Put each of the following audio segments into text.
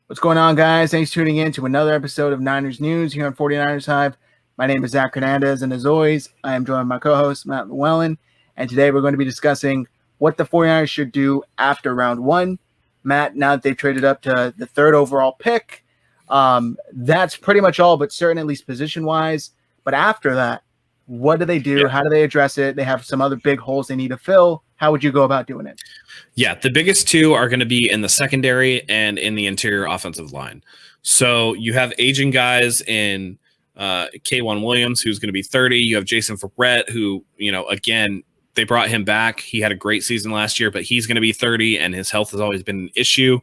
What's going on, guys? Thanks for tuning in to another episode of Niners News here on 49ers Hive. My name is Zach Hernandez, and as always, I am joined by my co-host, Matt Llewellyn, and today we're going to be discussing what the 49ers should do after round one. Matt, now that they've traded up to the third overall pick, that's pretty much all, but certain at least position-wise. But after that, what do they do? How do they address it? They have some other big holes they need to fill. How would you go about doing it? Yeah, the biggest two are going to be in the secondary and in the interior offensive line. So you have aging guys in K1 Williams, who's going to be 30. You have Jason Verrett, who, again, they brought him back. He had a great season last year, but he's going to be 30, and his health has always been an issue.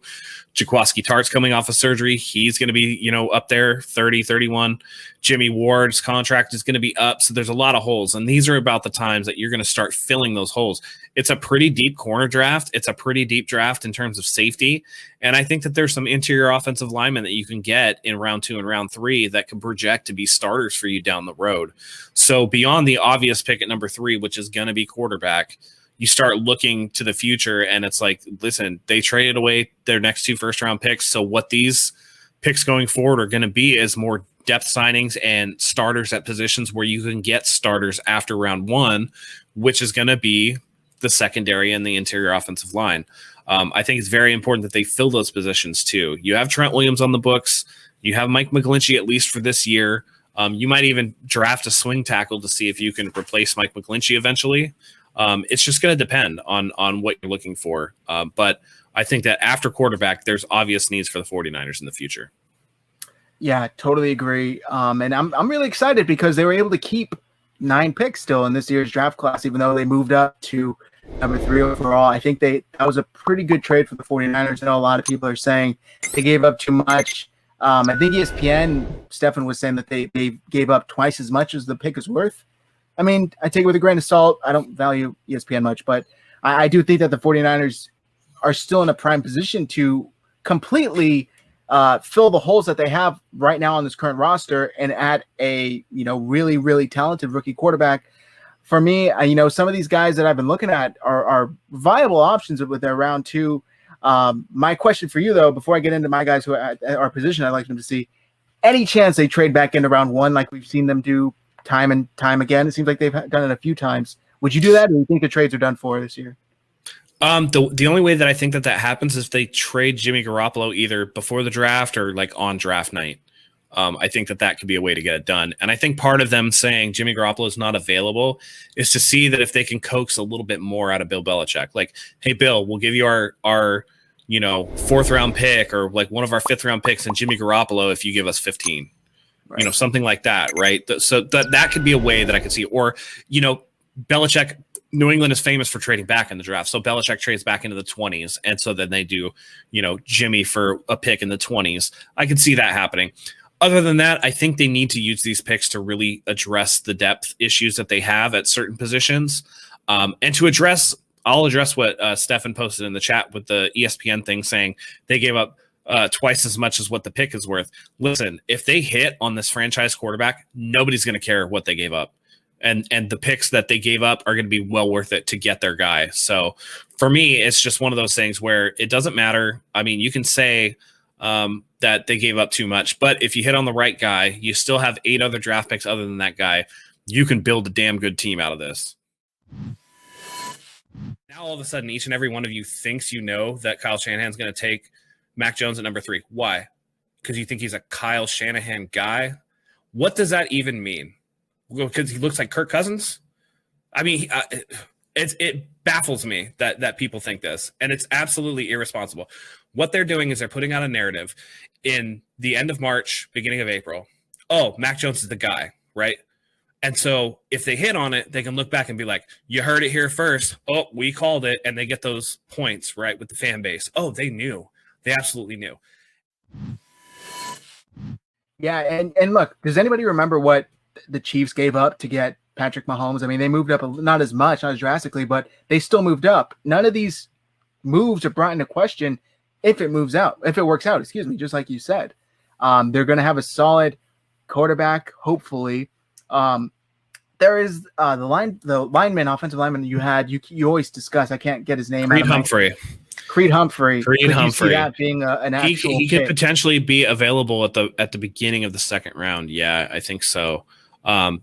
Jaquiski Tartt's coming off of surgery. He's going to be, up there, 30, 31. Jimmy Ward's contract is going to be up. So there's a lot of holes, and these are about the times that you're going to start filling those holes. It's a pretty deep corner draft. It's a pretty deep draft in terms of safety. And I think that there's some interior offensive linemen that you can get in round 2 and round 3 that can project to be starters for you down the road. So beyond the obvious pick at number 3, which is going to be quarterback, you start looking to the future, and it's like, listen, they traded away their next 2 first-round picks. So what these picks going forward are going to be is more depth signings and starters at positions where you can get starters after round 1, which is going to be the secondary and the interior offensive line. I think it's very important that they fill those positions too. You have Trent Williams on the books. You have Mike McGlinchey, at least for this year. You might even draft a swing tackle to see if you can replace Mike McGlinchey eventually. It's just going to depend on what you're looking for. But I think that after quarterback, there's obvious needs for the 49ers in the future. Yeah, totally agree. And I'm really excited because they were able to keep 9 picks still in this year's draft class, even though they moved up to number 3 overall. I think that was a pretty good trade for the 49ers. I know a lot of people are saying they gave up too much. I think ESPN, Stefan was saying that they gave up twice as much as the pick is worth. I mean, I take it with a grain of salt. I don't value ESPN much, but I do think that the 49ers are still in a prime position to completely fill the holes that they have right now on this current roster and add a, really, really talented rookie quarterback. For me, some of these guys that I've been looking at are viable options with their round 2. My question for you, though, before I get into my guys who are at our position, I'd like them to see any chance they trade back into round 1 like we've seen them do time and time again. It seems like they've done it a few times. Would you do that, or do you think the trades are done for this year? The only way that I think that happens is if they trade Jimmy Garoppolo either before the draft or like on draft night. I think that could be a way to get it done. And I think part of them saying Jimmy Garoppolo is not available is to see that if they can coax a little bit more out of Bill Belichick. Like, hey, Bill, we'll give you our 4th round pick or like one of our 5th round picks and Jimmy Garoppolo if you give us 15. Right. Something like that, right? So that could be a way that I could see. Or, Belichick, New England is famous for trading back in the draft. So Belichick trades back into the 20s. And so then they do, Jimmy for a pick in the 20s. I could see that happening. Other than that, I think they need to use these picks to really address the depth issues that they have at certain positions. And I'll address what Stefan posted in the chat with the ESPN thing saying they gave up twice as much as what the pick is worth. Listen, if they hit on this franchise quarterback, nobody's going to care what they gave up. And the picks that they gave up are going to be well worth it to get their guy. So for me, it's just one of those things where it doesn't matter. I mean, you can say that they gave up too much, but if you hit on the right guy, you still have 8 other draft picks other than that guy. You can build a damn good team out of this. Now, all of a sudden, each and every one of you thinks that Kyle Shanahan's going to take Mac Jones at number 3. Why? Because you think he's a Kyle Shanahan guy? What does that even mean? Because he looks like Kirk Cousins? I mean, it baffles me that people think this, and it's absolutely irresponsible. What they're doing is they're putting out a narrative in the end of March, beginning of April. Oh, Mac Jones is the guy, right? And so if they hit on it, they can look back and be like, you heard it here first. Oh, we called it. And they get those points, right, with the fan base. Oh, they knew. They absolutely knew. Yeah, and look, does anybody remember what the Chiefs gave up to get Patrick Mahomes? I mean, they moved up not as much, not as drastically, but they still moved up. None of these moves are brought into question if it works out, just like you said. They're going to have a solid quarterback, hopefully. There is the offensive lineman you had, you always discuss. I can't get his name. Creed Humphrey. Creed Humphrey. Creed Could you see Humphrey. that being an actual He could pick? potentially be available at the beginning of the second round. Yeah, I think so.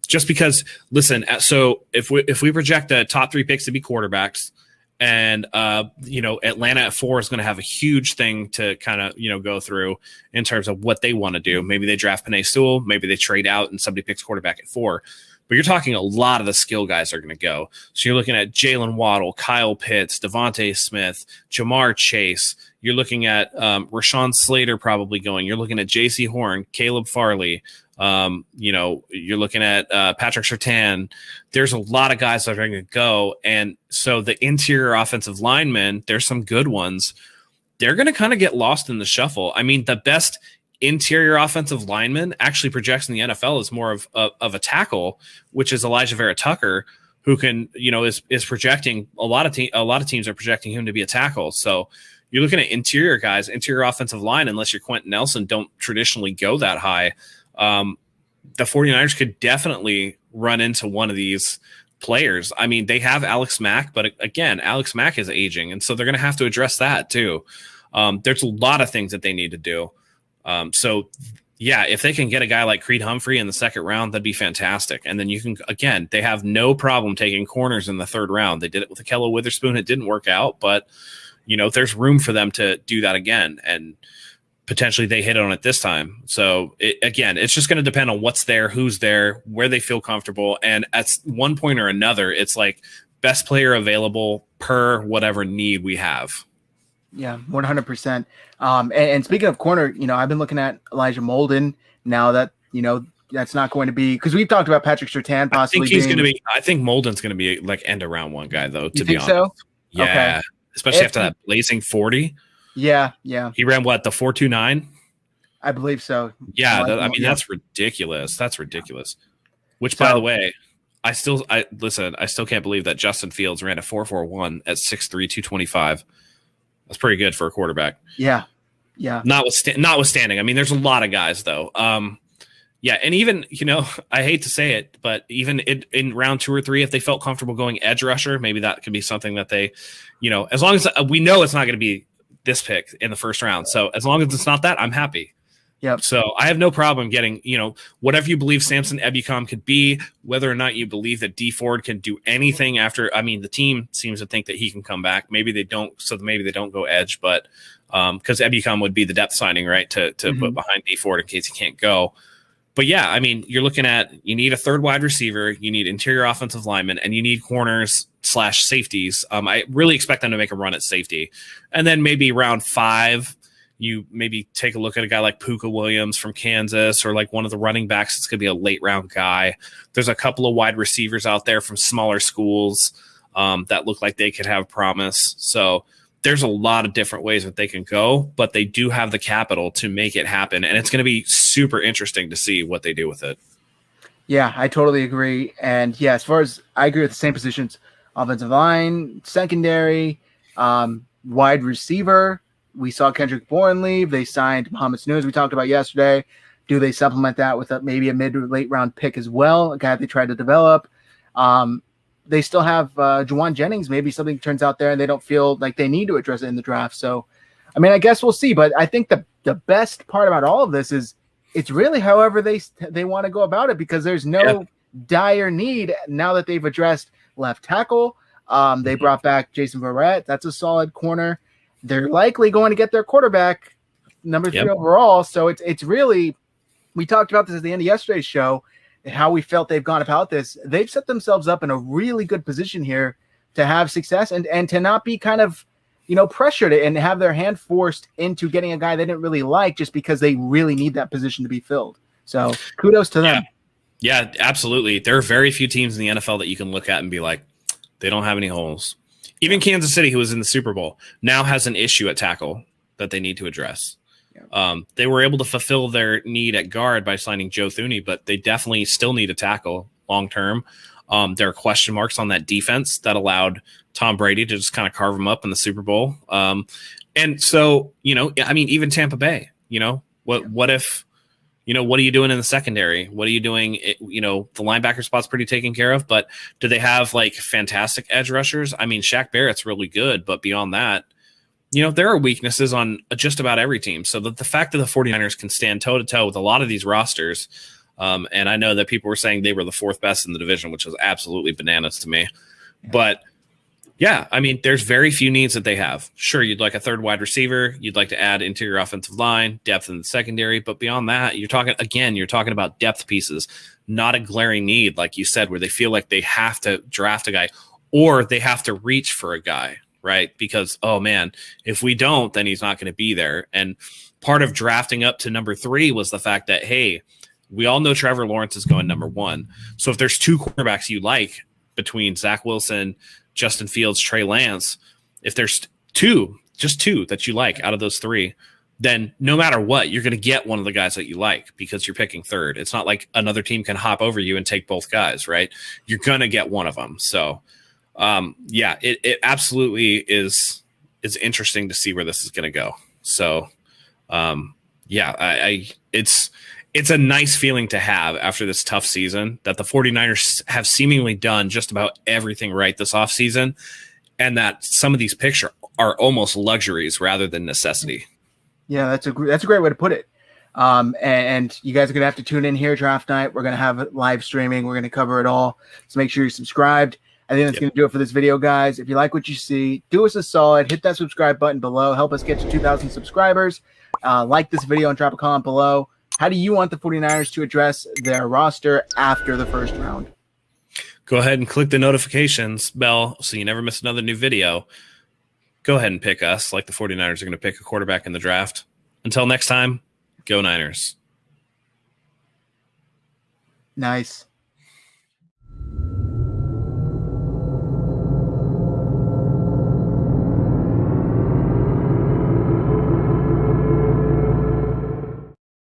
Just because, listen, so if we project the top 3 picks to be quarterbacks, and Atlanta at 4 is going to have a huge thing to kind of go through in terms of what they want to do. Maybe they draft Penei Sewell, maybe they trade out and somebody picks quarterback at 4. But you're talking a lot of the skill guys are going to go. So you're looking at Jalen Waddle, Kyle Pitts, Devontae Smith, Jamar Chase. You're looking at Rashawn Slater probably going. You're looking at J.C. Horn, Caleb Farley. You're looking at Patrick Surtain. There's a lot of guys that are going to go. And so the interior offensive linemen, there's some good ones. They're going to kind of get lost in the shuffle. I mean, the best interior offensive lineman actually projects in the NFL is more of a tackle, which is Elijah Vera Tucker, who can, is projecting a lot of teams are projecting him to be a tackle. So you're looking at interior guys, interior offensive line, unless you're Quentin Nelson, don't traditionally go that high. The 49ers could definitely run into one of these players. I mean, they have Alex Mack, but again, Alex Mack is aging, and so they're going to have to address that too. There's a lot of things that they need to do. So yeah, if they can get a guy like Creed Humphrey in the second round, that'd be fantastic. And then you can, again, they have no problem taking corners in the third round. They did it with Akello Witherspoon. It didn't work out, but there's room for them to do that again. And potentially they hit on it this time. So it's just going to depend on what's there, who's there, where they feel comfortable. And at one point or another, it's like best player available per whatever need we have. Yeah, 100%. And speaking of corner, I've been looking at Elijah Molden now that, that's not going to be, because we've talked about Patrick Surtain possibly. I think Molden's going to be like end around one guy though, to be honest. So? Yeah. Okay. Especially after that blazing 40. Yeah. He ran the 4.29? I believe so. Yeah, that's ridiculous. That's ridiculous. Which, by the way, I still can't believe that Justin Fields ran a 4.41 at 6'3", 225. That's pretty good for a quarterback. Yeah. Notwithstanding, I mean, there's a lot of guys though. Yeah, and even I hate to say it, but even in round 2 or 3, if they felt comfortable going edge rusher, maybe that could be something that they, as long as we know it's not going to be this pick in the first round. So as long as it's not that, I'm happy. Yep. So I have no problem getting, whatever you believe Samson Ebukam could be, whether or not you believe that D Ford can do anything after. I mean, the team seems to think that he can come back. Maybe they don't. So maybe they don't go edge, but because Ebukam would be the depth signing, right, to put behind D Ford in case he can't go. But yeah, I mean, you're looking at, you need a third wide receiver, you need interior offensive linemen, and you need corners / safeties. I really expect them to make a run at safety. And then maybe round 5, you maybe take a look at a guy like Puka Williams from Kansas, or like one of the running backs that's going to be a late round guy. There's a couple of wide receivers out there from smaller schools that look like they could have promise. So there's a lot of different ways that they can go, but they do have the capital to make it happen. And it's going to be super interesting to see what they do with it. Yeah, I totally agree. And yeah, as far as I agree with the same positions, offensive line, secondary, wide receiver. We saw Kendrick Bourne leave. They signed Muhammad Sanu, as we talked about yesterday. Do they supplement that with maybe a mid or late round pick as well? A guy they tried to develop. They still have Juwan Jennings. Maybe something turns out there and they don't feel like they need to address it in the draft. So, I mean, I guess we'll see. But I think the best part about all of this is it's really however they want to go about it, because there's no dire need now that they've addressed left tackle. They brought back Jason Verrett. That's a solid corner. They're likely going to get their quarterback, number 3 overall. So it's really, we talked about this at the end of yesterday's show, how we felt they've gone about this. They've set themselves up in a really good position here to have success and to not be kind of, pressured and have their hand forced into getting a guy they didn't really like just because they really need that position to be filled. So kudos to them. Yeah, absolutely. There are very few teams in the NFL that you can look at and be like, they don't have any holes. Even Kansas City, who was in the Super Bowl, now has an issue at tackle that they need to address. They were able to fulfill their need at guard by signing Joe Thuney, but they definitely still need a tackle long term. There are question marks on that defense that allowed Tom Brady to just kind of carve them up in the Super Bowl. And so, even Tampa Bay, what if, what are you doing in the secondary? What are you doing? The linebacker spot's pretty taken care of, but do they have like fantastic edge rushers? I mean, Shaq Barrett's really good, but beyond that, you know, there are weaknesses on just about every team. So the fact that the 49ers can stand toe to toe with a lot of these rosters, and I know that people were saying they were the fourth best in the division, which was absolutely bananas to me. Yeah. But yeah, I mean, there's very few needs that they have. Sure, you'd like a third wide receiver, you'd like to add interior offensive line, depth in the secondary, but beyond that, you're talking about depth pieces, not a glaring need, like you said, where they feel like they have to draft a guy or they have to reach for a guy, right? Because, oh man, if we don't, then he's not going to be there. And part of drafting up to number 3 was the fact that, hey, we all know Trevor Lawrence is going number 1. So if there's 2 quarterbacks you like between Zach Wilson, Justin Fields, Trey Lance, if there's just two that you like out of those 3, then no matter what, you're going to get one of the guys that you like because you're picking third. It's not like another team can hop over you and take both guys, right? You're going to get one of them. So, yeah, it absolutely is interesting to see where this is going to go. So, yeah, it's a nice feeling to have after this tough season that the 49ers have seemingly done just about everything right this offseason, and that some of these picks are almost luxuries rather than necessity. Yeah, that's a great way to put it. And you guys are going to have to tune in here draft night. We're going to have it live streaming. We're going to cover it all. So make sure you're subscribed. I think that's going to do it for this video, guys. If you like what you see, do us a solid. Hit that subscribe button below. Help us get to 2,000 subscribers. Like this video and drop a comment below. How do you want the 49ers to address their roster after the first round? Go ahead and click the notifications bell so you never miss another new video. Go ahead and pick us like the 49ers are going to pick a quarterback in the draft. Until next time, go Niners. Nice.